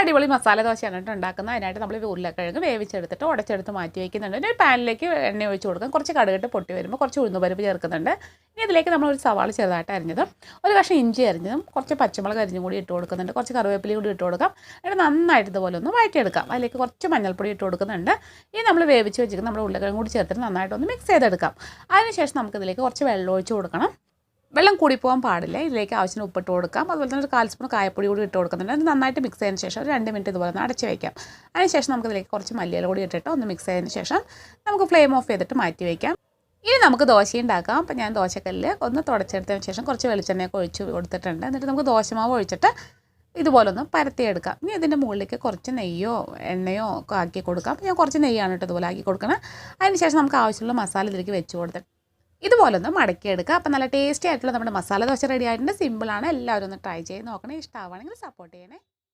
അടിപൊളി മസാല ദോശയാണ് കേട്ടോ ഉണ്ടാക്കുന്നത്. അതിനായിട്ട് നമ്മൾ ഉരുളക്കിഴങ്ങ് വേവിച്ചെടുത്തിട്ട് ഉടച്ചെടുത്ത് മാറ്റി വയ്ക്കുന്നുണ്ട്. ഒരു പാനിലേക്ക് എണ്ണ ഒഴിച്ച് കൊടുക്കാം. കുറച്ച് കടുകിട്ട് പൊട്ടി വരുമ്പോൾ കുറച്ച് ഉഴുന്നുപരിപ്പ് ചേർക്കുന്നുണ്ട്. ഇനി ഇതിലേക്ക് നമ്മൾ ഒരു സവാള ചെറുതായിട്ട് അരിഞ്ഞതും ഒരു കഷ്ണം ഇഞ്ചി അരിഞ്ഞതും കുറച്ച് പച്ചമുളക് അരിഞ്ഞും കൂടി ഇട്ട് കൊടുക്കുന്നുണ്ട്. കുറച്ച് കറിവേപ്പിലയും കൂടി ഇട്ട് കൊടുക്കാം. എന്നിട്ട് നന്നായിട്ട് ഇതുപോലെ ഒന്ന് വഴറ്റിയെടുക്കാം. അതിലേക്ക് കുറച്ച് മഞ്ഞൾപ്പൊടി ഇട്ട് കൊടുക്കുന്നുണ്ട്. ഇനി നമ്മൾ വേവിച്ച് വെച്ചിരിക്കുന്ന നമ്മുടെ ഉരുളക്കിഴങ്ങ് കൂടി ചേർത്തിട്ട് നന്നായിട്ടൊന്ന് മിക്സ് ചെയ്തെടുക്കാം. അതിനുശേഷം നമുക്കിതിലേക്ക് കുറച്ച് വെള്ളം ഒഴിച്ച് കൊടുക്കണം. വെള്ളം കൂടിപ്പോകാൻ പാടില്ല. ഇതിലേക്ക് ആവശ്യത്തിന് ഉപ്പിട്ട് കൊടുക്കാം. അതുപോലെ തന്നെ ഒരു 1/4 സ്പൂൺ കായപ്പൊടി കൂടി ഇട്ട് കൊടുക്കുന്നുണ്ട്. അത് നന്നായിട്ട് മിക്സ് ചെയ്തതിന് ശേഷം ഒരു 2 മിനിറ്റ് ഇതുപോലെ ഒന്ന് അടച്ച് വയ്ക്കാം. അതിനുശേഷം നമുക്കിതിലേക്ക് കുറച്ച് മല്ലിയില കൂടി ഇട്ടിട്ട് ഒന്ന് മിക്സ് ചെയ്തതിന് ശേഷം നമുക്ക് ഫ്ലെയിം ഓഫ് ചെയ്തിട്ട് മാറ്റി വയ്ക്കാം. ഇനി നമുക്ക് ദോശ ഉണ്ടാക്കാം. അപ്പോൾ ഞാൻ ദോശക്കല്ല് ഒന്ന് തുടച്ചെടുത്തതിന് ശേഷം കുറച്ച് വെളിച്ചെണ്ണയൊക്കെ ഒഴിച്ച് കൊടുത്തിട്ടുണ്ട്. എന്നിട്ട് നമുക്ക് ദോശമാവ് ഒഴിച്ചിട്ട് ഇതുപോലെ ഒന്ന് പരത്തിയെടുക്കാം. ഇനി ഇതിൻ്റെ മുകളിലേക്ക് കുറച്ച് നെയ്യോ എണ്ണയോ ഒക്കെ ആക്കി കൊടുക്കാം. അപ്പോൾ ഞാൻ കുറച്ച് നെയ്യാണ് കേട്ടോ ഇതുപോലെ ആക്കി കൊടുക്കണം. അതിനുശേഷം നമുക്ക് ആവശ്യമുള്ള മസാല ഇതിലേക്ക് വെച്ച് കൊടുത്തിട്ട് ഇതുപോലെ ഒന്ന് മടക്കിയെടുക്കുക. അപ്പോൾ നല്ല ടേസ്റ്റി ആയിട്ടുള്ള നമ്മുടെ മസാല ദോശ റെഡി ആയിട്ടുണ്ട്. സിമ്പിളാണ്. എല്ലാവരും ഒന്ന് ട്രൈ ചെയ്ത് നോക്കണേ. ഇഷ്ടമാവുകയാണെങ്കിൽ സപ്പോർട്ട് ചെയ്യണേ.